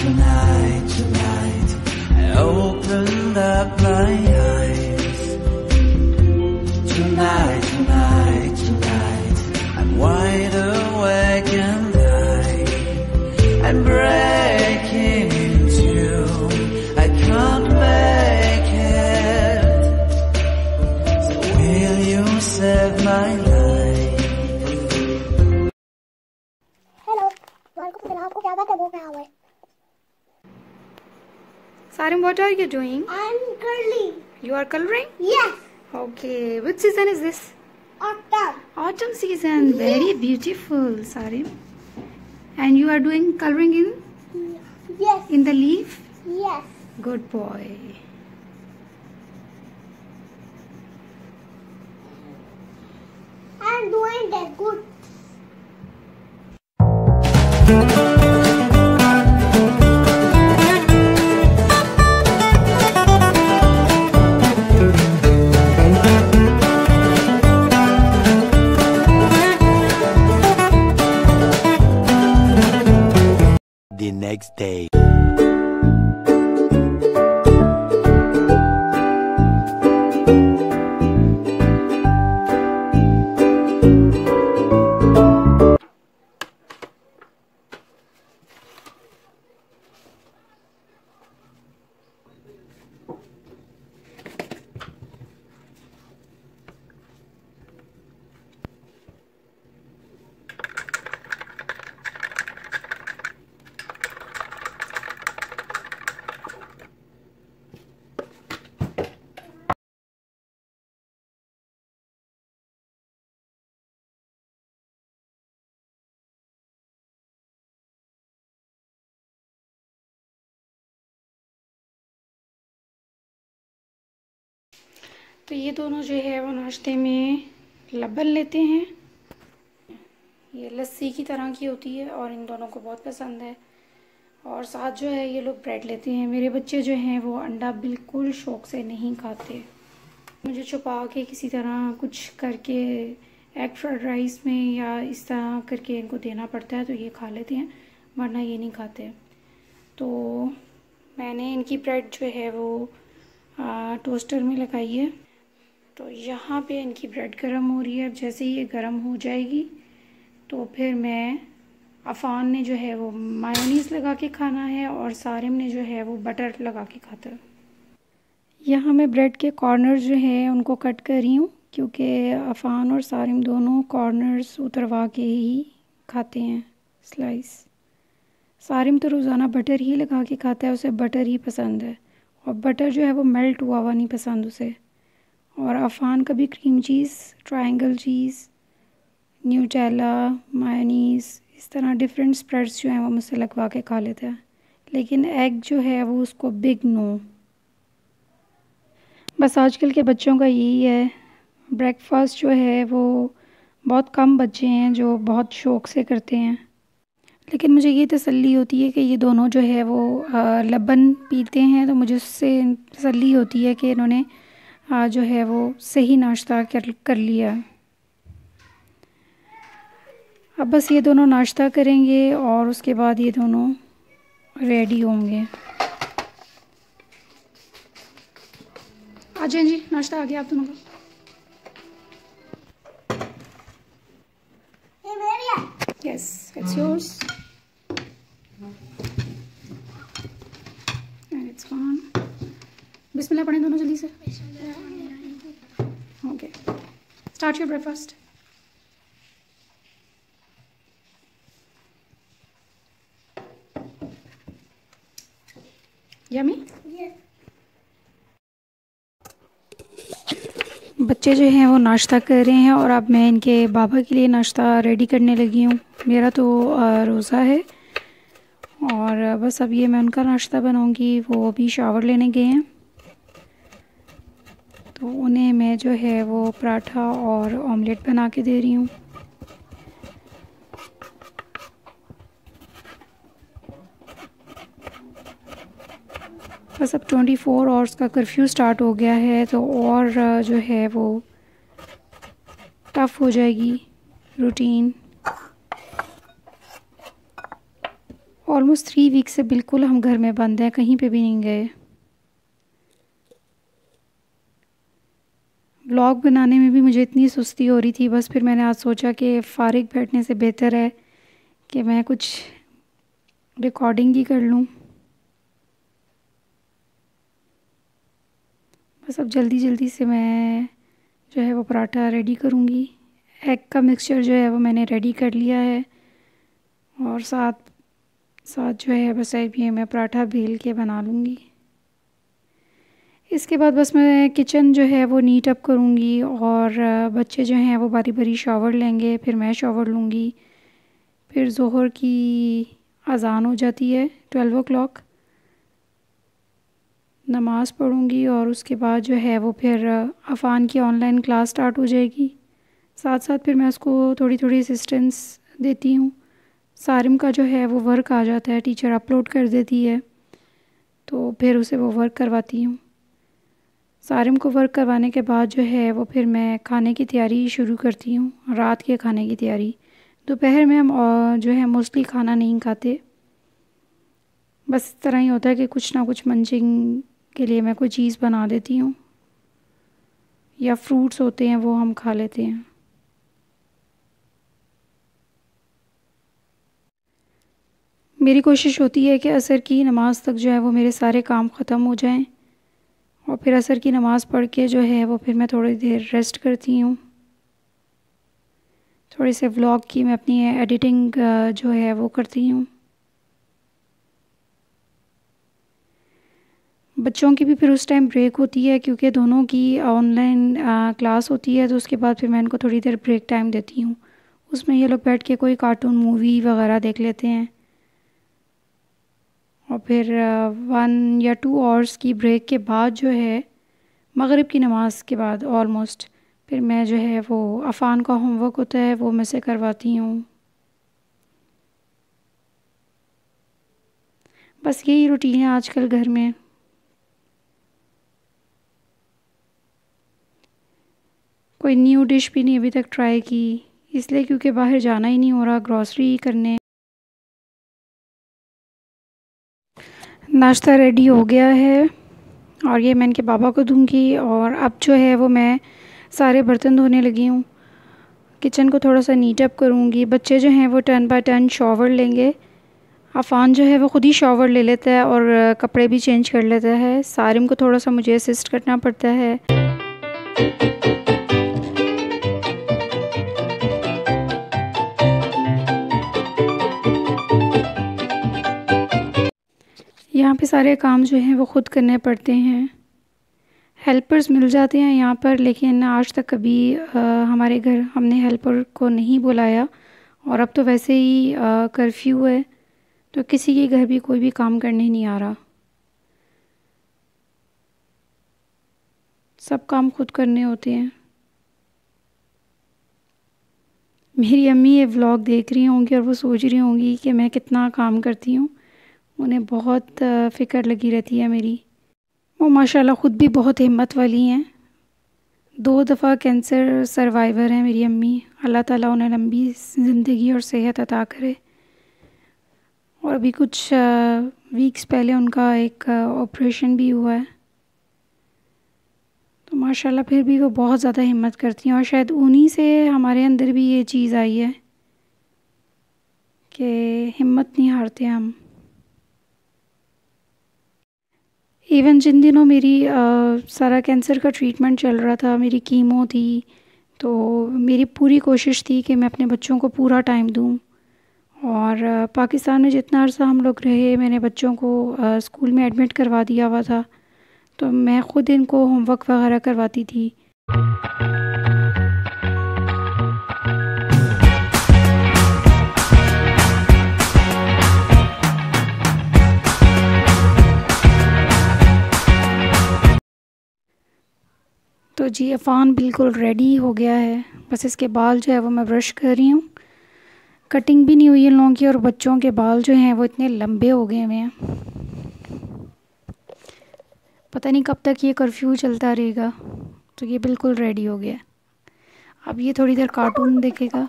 tonight, tonight, I opened up my eyes. Tonight, tonight, tonight, I'm wide awake and I'm breaking into, I can't make it. So will you save my life? Hello, आपको क्या बात है? वो क्या हुआ है? Sarim, what are you doing? I'm curling. You are coloring? Yes. Okay. Which season is this? Autumn. Autumn season. Very beautiful, Sarim. And you are doing coloring Yes. in the leaf? Yes. Good boy. I'm doing that good. The next day. तो ये दोनों जो है वो नाश्ते में लबन लेते हैं। ये लस्सी की तरह की होती है और इन दोनों को बहुत पसंद है। और साथ जो है ये लोग ब्रेड लेते हैं। मेरे बच्चे जो हैं वो अंडा बिल्कुल शौक़ से नहीं खाते। मुझे छुपा के किसी तरह कुछ करके एग फ्राइड राइस में या इस तरह करके इनको देना पड़ता है तो ये खा लेते हैं, वरना ये नहीं खाते। तो मैंने इनकी ब्रेड जो है वो टोस्टर में लगाई है। तो यहाँ पे इनकी ब्रेड गर्म हो रही है। अब जैसे ही ये गर्म हो जाएगी तो फिर अफ़ान ने जो है वो मायोनीज़ लगा के खाना है और सारिम ने जो है वो बटर लगा के खाता है। यहाँ मैं ब्रेड के कॉर्नर्स जो हैं उनको कट कर रही हूँ, क्योंकि अफ़ान और सारिम दोनों कॉर्नर्स उतरवा के ही खाते हैं स्लाइस। सारिम तो रोज़ाना बटर ही लगा के खाता है, उसे बटर ही पसंद है और बटर जो है वो मेल्ट हुआ हुआ नहीं पसंद उसे। और अफ़ान कभी क्रीम चीज़, ट्रायंगल चीज़, न्यूटेला, मायोनीज़, इस तरह डिफरेंट स्प्रेड्स जो हैं वो मुझसे लगवा के खा लेता है, लेकिन एग जो है वो उसको बिग नो। बस आजकल के बच्चों का यही है। ब्रेकफास्ट जो है वो बहुत कम बच्चे हैं जो बहुत शौक़ से करते हैं, लेकिन मुझे ये तसल्ली होती है कि ये दोनों जो है वो लबन पीते हैं, तो मुझे उससे तसल्ली होती है कि इन्होंने जो है वो सही नाश्ता कर लिया। अब बस ये दोनों नाश्ता करेंगे और उसके बाद ये दोनों रेडी होंगे। आ जाए जी, नाश्ता आ गया आप दोनों का। ये मेरी है। Yes, it's yours. And it's gone. बिस्मिल्लाह पढ़ें दोनों जल्दी से। Okay. Start your breakfast. Yummy? Yes. बच्चे जो हैं वो नाश्ता कर रहे हैं और अब मैं इनके बाबा के लिए नाश्ता रेडी करने लगी हूँ। मेरा तो रोज़ा है और बस अब ये मैं उनका नाश्ता बनाऊँगी। वो अभी शावर लेने गए हैं, तो उन्हें मैं जो है वो पराठा और ऑमलेट बना के दे रही हूँ। बस अब 24 आवर्स का कर्फ्यू स्टार्ट हो गया है, तो और जो है वो टफ़ हो जाएगी रूटीन। ऑलमोस्ट 3 वीक से बिल्कुल हम घर में बंद हैं, कहीं पे भी नहीं गए। व्लॉग बनाने में भी मुझे इतनी सुस्ती हो रही थी, बस फिर मैंने आज सोचा कि फ़ारिग बैठने से बेहतर है कि मैं कुछ रिकॉर्डिंग ही कर लूँ। बस अब जल्दी जल्दी से मैं जो है वो पराठा रेडी करूँगी। एग का मिक्सचर जो है वो मैंने रेडी कर लिया है, और साथ साथ जो है बस ये मैं पराठा बेल के बना लूँगी। इसके बाद बस मैं किचन जो है वो नीट अप करूँगी, और बच्चे जो हैं वो बारी बारी शावर लेंगे, फिर मैं शावर लूँगी। फिर ज़ोहर की अज़ान हो जाती है 12 o'clock, नमाज़ पढ़ूँगी, और उसके बाद जो है वो फिर अफ़ान की ऑनलाइन क्लास स्टार्ट हो जाएगी। साथ साथ फिर मैं उसको थोड़ी थोड़ी असिस्टेंस देती हूँ। सारिम का जो है वो वर्क आ जाता है, टीचर अपलोड कर देती है, तो फिर उसे वो वर्क करवाती हूँ। सारिम को वर्क करवाने के बाद जो है वो फिर मैं खाने की तैयारी शुरू करती हूँ, रात के खाने की तैयारी। दोपहर में हम जो है मोस्टली खाना नहीं खाते, बस इस तरह ही होता है कि कुछ ना कुछ मंचिंग के लिए मैं कोई चीज़ बना देती हूँ, या फ्रूट्स होते हैं वो हम खा लेते हैं। मेरी कोशिश होती है कि असर की नमाज़ तक जो है वो मेरे सारे काम ख़त्म हो जाएं, और फिर असर की नमाज़ पढ़ के जो है वो फिर मैं थोड़ी देर रेस्ट करती हूँ। थोड़े से व्लॉग की मैं अपनी एडिटिंग जो है वो करती हूँ। बच्चों की भी फिर उस टाइम ब्रेक होती है, क्योंकि दोनों की ऑनलाइन क्लास होती है, तो उसके बाद फिर मैं इनको थोड़ी देर ब्रेक टाइम देती हूँ। उसमें ये लोग बैठ के कोई कार्टून मूवी वगैरह देख लेते हैं, और फिर 1 या 2 आवर्स की ब्रेक के बाद जो है मगरिब की नमाज़ के बाद ऑलमोस्ट फिर मैं जो है वो अफ़ान का होमवर्क होता है वो मैं से करवाती हूँ। बस यही रूटीन है आजकल घर में। कोई न्यू डिश भी नहीं अभी तक ट्राई की, इसलिए क्योंकि बाहर जाना ही नहीं हो रहा ग्रॉसरी करने। नाश्ता रेडी हो गया है, और ये मैं इनके बाबा को दूंगी, और अब जो है वो मैं सारे बर्तन धोने लगी हूँ। किचन को थोड़ा सा नीट अप करूँगी। बच्चे जो हैं वो 10 बाय 10 शॉवर लेंगे। अफ़ान जो है वो ख़ुद ही शॉवर ले लेता है और कपड़े भी चेंज कर लेता है। सारिम को थोड़ा सा मुझे असिस्ट करना पड़ता है। यहाँ पे सारे काम जो हैं वो ख़ुद करने पड़ते हैं। हेल्पर्स मिल जाते हैं यहाँ पर, लेकिन आज तक कभी हमारे घर हमने हेल्पर को नहीं बुलाया, और अब तो वैसे ही कर्फ्यू है, तो किसी के घर भी कोई भी काम करने नहीं आ रहा। सब काम खुद करने होते हैं। मेरी अम्मी ये व्लॉग देख रही होंगी और वो सोच रही होंगी कि मैं कितना काम करती हूँ। उन्हें बहुत फ़िक्र लगी रहती है मेरी। वो माशाल्लाह ख़ुद भी बहुत हिम्मत वाली हैं। 2 दफ़ा कैंसर सर्वाइवर हैं मेरी अम्मी। अल्लाह ताला उन्हें लंबी ज़िंदगी और सेहत अता करे। और अभी कुछ वीक्स पहले उनका एक ऑपरेशन भी हुआ है। तो माशाल्लाह फिर भी वो बहुत ज़्यादा हिम्मत करती हैं, और शायद उन्हीं से हमारे अंदर भी ये चीज़ आई है कि हिम्मत नहीं हारते हम। इवन जिन दिनों मेरी सारा कैंसर का ट्रीटमेंट चल रहा था, मेरी कीमो थी, तो मेरी पूरी कोशिश थी कि मैं अपने बच्चों को पूरा टाइम दूं। और पाकिस्तान में जितना अर्सा हम लोग रहे, मैंने बच्चों को स्कूल में एडमिट करवा दिया हुआ था, तो मैं ख़ुद इनको होमवर्क वगैरह करवाती थी। तो जी अफ़ान बिल्कुल रेडी हो गया है। बस इसके बाल जो है वो मैं ब्रश कर रही हूँ। कटिंग भी नहीं हुई इन लोगों की, और बच्चों के बाल जो हैं वो इतने लंबे हो गए हुए हैं। पता नहीं कब तक ये कर्फ्यू चलता रहेगा। तो ये बिल्कुल रेडी हो गया। अब ये थोड़ी देर कार्टून देखेगा।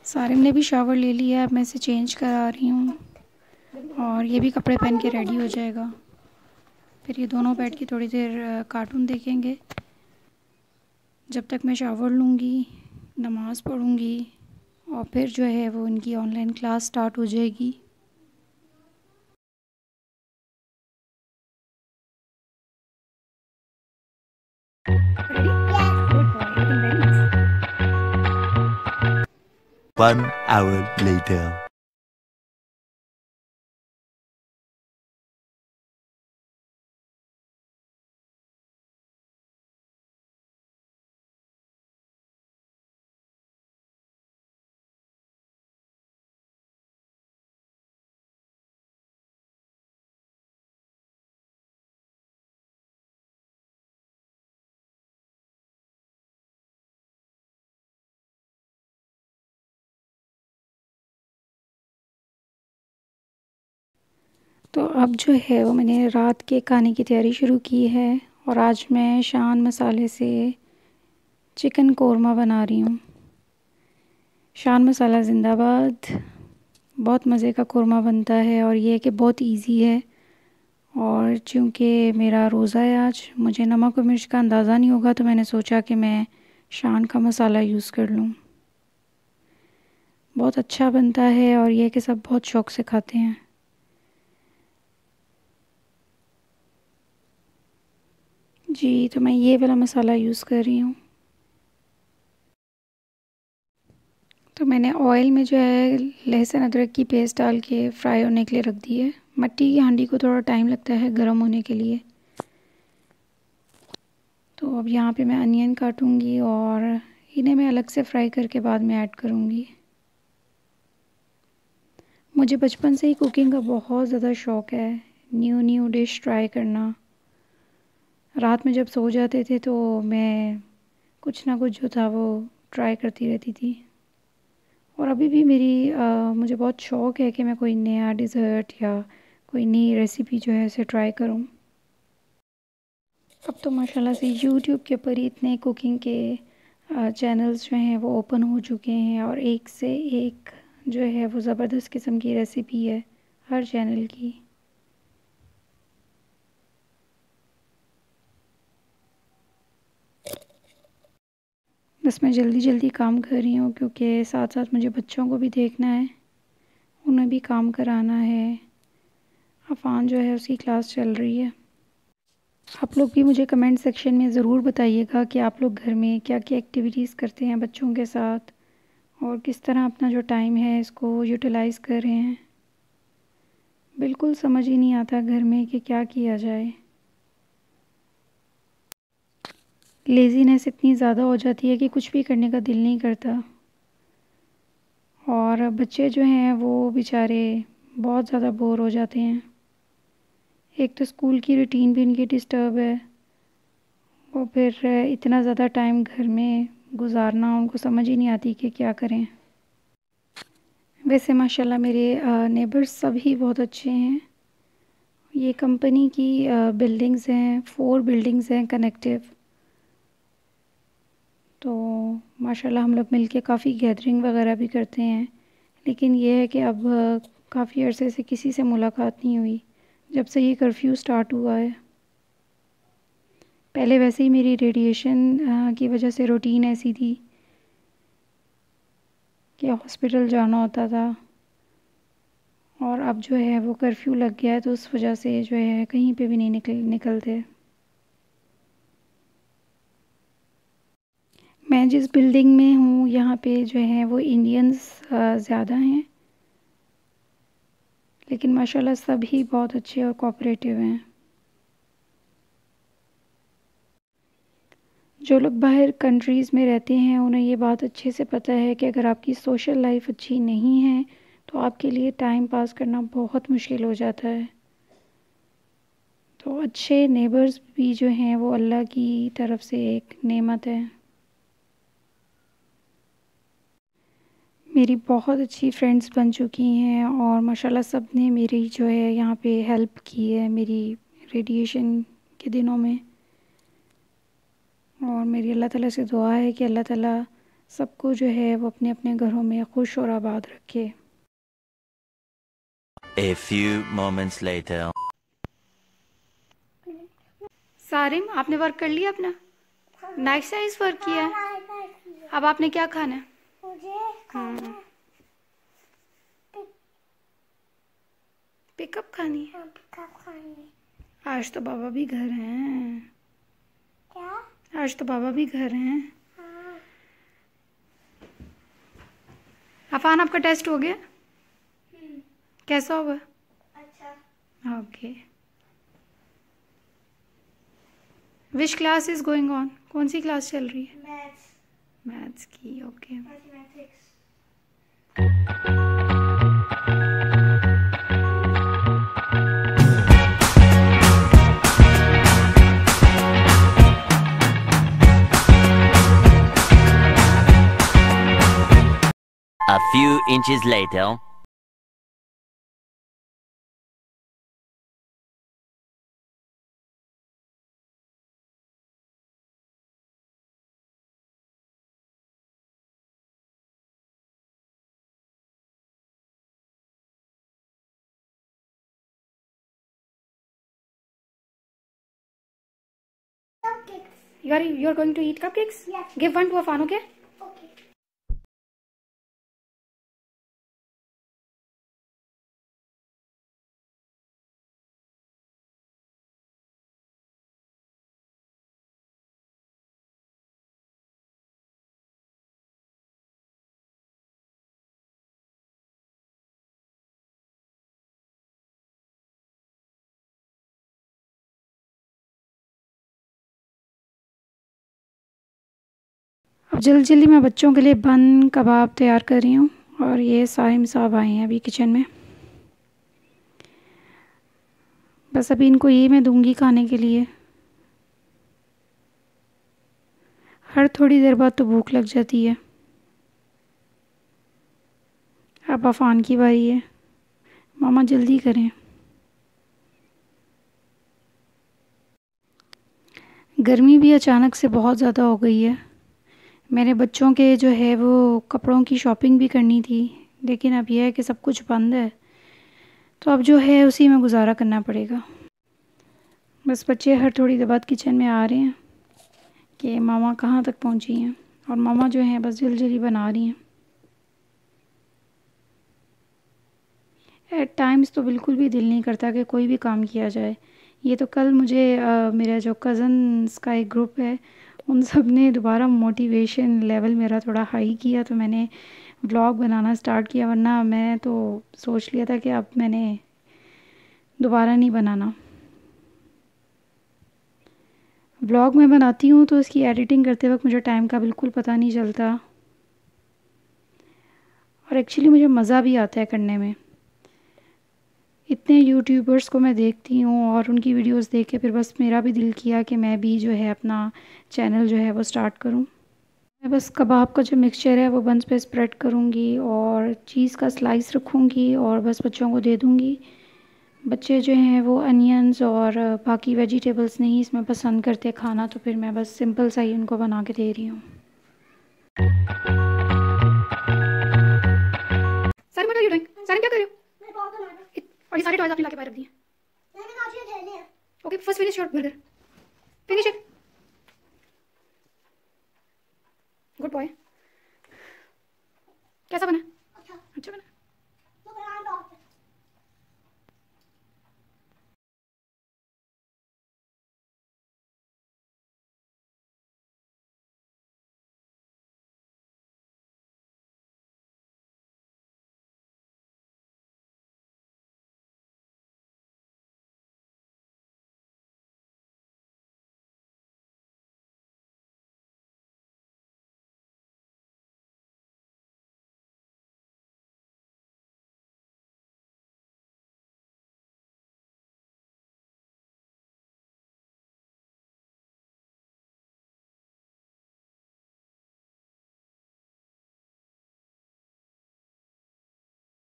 सारिम ने भी शावर ले लिया, अब मैं इसे चेंज करा रही हूँ और ये भी कपड़े पहन के रेडी हो जाएगा। फिर ये दोनों बैठ के थोड़ी देर कार्टून देखेंगे जब तक मैं शावर लूँगी, नमाज़ पढ़ूँगी और फिर जो है वो इनकी ऑनलाइन क्लास स्टार्ट हो जाएगी। One hour later. तो अब जो है वो मैंने रात के खाने की तैयारी शुरू की है और आज मैं शान मसाले से चिकन कोरमा बना रही हूँ। शान मसाला ज़िंदाबाद। बहुत मज़े का कोरमा बनता है और ये है कि बहुत इजी है। और चूँकि मेरा रोज़ा है आज, मुझे नमक और मिर्च का अंदाज़ा नहीं होगा, तो मैंने सोचा कि मैं शान का मसाला यूज़ कर लूँ। बहुत अच्छा बनता है और ये है कि सब बहुत शौक़ से खाते हैं। जी, तो मैं ये वाला मसाला यूज़ कर रही हूँ। तो मैंने ऑयल में जो है लहसुन अदरक की पेस्ट डाल के फ्राई होने के लिए रख दी है। मट्टी की हांडी को थोड़ा टाइम लगता है गर्म होने के लिए। तो अब यहाँ पे मैं अनियन काटूँगी और इन्हें मैं अलग से फ्राई करके बाद में ऐड करूँगी। मुझे बचपन से ही कुकिंग का बहुत ज़्यादा शौक़ है, न्यू डिश ट्राई करना। रात में जब सो जाते थे तो मैं कुछ ना कुछ जो था वो ट्राई करती रहती थी। और अभी भी मुझे बहुत शौक़ है कि मैं कोई नया डिज़र्ट या कोई नई रेसिपी जो है उसे ट्राई करूं। अब तो माशाल्लाह से यूट्यूब के ऊपर ही इतने कुकिंग के चैनल्स जो हैं वो ओपन हो चुके हैं और एक से एक जो है वो ज़बरदस्त किस्म की रेसिपी है हर चैनल की। बस मैं जल्दी जल्दी काम कर रही हूँ क्योंकि साथ साथ मुझे बच्चों को भी देखना है, उन्हें भी काम कराना है। अफ़ान जो है उसकी क्लास चल रही है। आप लोग भी मुझे कमेंट सेक्शन में ज़रूर बताइएगा कि आप लोग घर में क्या क्या एक्टिविटीज़ करते हैं बच्चों के साथ और किस तरह अपना जो टाइम है इसको यूटिलाइज़ कर रहे हैं। बिल्कुल समझ ही नहीं आता घर में कि क्या किया जाए। लेज़ीनेस इतनी ज़्यादा हो जाती है कि कुछ भी करने का दिल नहीं करता। और बच्चे जो हैं वो बेचारे बहुत ज़्यादा बोर हो जाते हैं। एक तो स्कूल की रूटीन भी इनकी डिस्टर्ब है और फिर इतना ज़्यादा टाइम घर में गुजारना उनको समझ ही नहीं आती कि क्या करें। वैसे माशाल्लाह मेरे नेबर्स सभी बहुत अच्छे हैं। ये कंपनी की बिल्डिंग्स हैं, 4 बिल्डिंग्स हैं कनेक्टिव। तो माशाल्लाह हम लोग मिलके काफ़ी गैदरिंग वगैरह भी करते हैं। लेकिन ये है कि अब काफ़ी अरसे से किसी से मुलाकात नहीं हुई जब से ये कर्फ्यू स्टार्ट हुआ है। पहले वैसे ही मेरी रेडिएशन की वजह से रूटीन ऐसी थी कि हॉस्पिटल जाना होता था और अब जो है वो कर्फ्यू लग गया है तो उस वजह से जो है कहीं पे भी नहीं निकलते। मैं जिस बिल्डिंग में हूँ यहाँ पे जो है वो इंडियंस ज़्यादा हैं, लेकिन माशाल्लाह सभी बहुत अच्छे और कोऑपरेटिव हैं। जो लोग बाहर कंट्रीज़ में रहते हैं उन्हें ये बात अच्छे से पता है कि अगर आपकी सोशल लाइफ अच्छी नहीं है तो आपके लिए टाइम पास करना बहुत मुश्किल हो जाता है। तो अच्छे नेबर्स भी जो हैं वो अल्लाह की तरफ से एक नेमत है। मेरी बहुत अच्छी फ्रेंड्स बन चुकी हैं और माशाल्लाह सब ने मेरी जो है यहाँ पे हेल्प की है मेरी रेडिएशन के दिनों में। और मेरी अल्लाह ताला से दुआ है कि अल्लाह ताला सबको जो है वो अपने अपने घरों में खुश और आबाद रखे। A few moments later. Sarim, आपने वर्क कर लिया अपना? नाइस नाइस वर्क किया है। अब आपने क्या खाना है? मुझे खाना है पिकअप खानी है? पिकअप खानी। आज तो बाबा भी घर हैं। क्या? आज तो बाबा भी घर हैं। हाँ। अफान, आपका टेस्ट हो गया? कैसा हुआ? अच्छा। Okay. Which class is going on? कौन सी क्लास चल रही है? मैथ्स। मैथ्स की, okay. Mathematics. A few inches later. Cupcakes. You're going to eat cupcakes? Yes. Give one to Afan, okay? Okay. अब जल्दी जल्दी मैं बच्चों के लिए बन कबाब तैयार कर रही हूँ। और ये साहिम साहब आए हैं अभी किचन में। बस अभी इनको ये मैं दूंगी खाने के लिए। हर थोड़ी देर बाद तो भूख लग जाती है। अब अफान की बारी है। मामा जल्दी करें। गर्मी भी अचानक से बहुत ज़्यादा हो गई है। मेरे बच्चों के जो है वो कपड़ों की शॉपिंग भी करनी थी, लेकिन अब यह है कि सब कुछ बंद है, तो अब जो है उसी में गुजारा करना पड़ेगा। बस बच्चे हर थोड़ी देर बाद किचन में आ रहे हैं कि मामा कहाँ तक पहुँची हैं, और मामा जो है बस जल्दी जल्दी बना रही हैं। एट टाइम्स तो बिल्कुल भी दिल नहीं करता कि कोई भी काम किया जाए। ये तो कल मुझे मेरा जो कज़न्स का एक ग्रुप है उन सब ने दोबारा मोटिवेशन लेवल मेरा थोड़ा हाई किया, तो मैंने व्लॉग बनाना स्टार्ट किया, वरना मैं तो सोच लिया था कि अब मैंने दोबारा नहीं बनाना। व्लॉग मैं बनाती हूँ तो इसकी एडिटिंग करते वक्त मुझे टाइम का बिल्कुल पता नहीं चलता, और एक्चुअली मुझे मज़ा भी आता है करने में। इतने यूट्यूबर्स को मैं देखती हूँ और उनकी वीडियोस देख के फिर बस मेरा भी दिल किया कि मैं भी जो है अपना चैनल जो है वो स्टार्ट करूँ। मैं बस कबाब का जो मिक्सचर है वो बंस पे स्प्रेड करूँगी और चीज़ का स्लाइस रखूँगी और बस बच्चों को दे दूँगी। बच्चे जो हैं वो अनियंस और बाकी वेजिटेबल्स नहीं इसमें पसंद करते खाना, तो फिर मैं बस सिंपल सा ही उनको बना के दे रही हूँ। सर क्या कर रहे हो? और ये सारे टॉयज आपने लाके बाहर रख दिए। मैंने कहा ये खेलने हैं। Okay, first finish your burger. Finish it. Good boy. कैसा बना?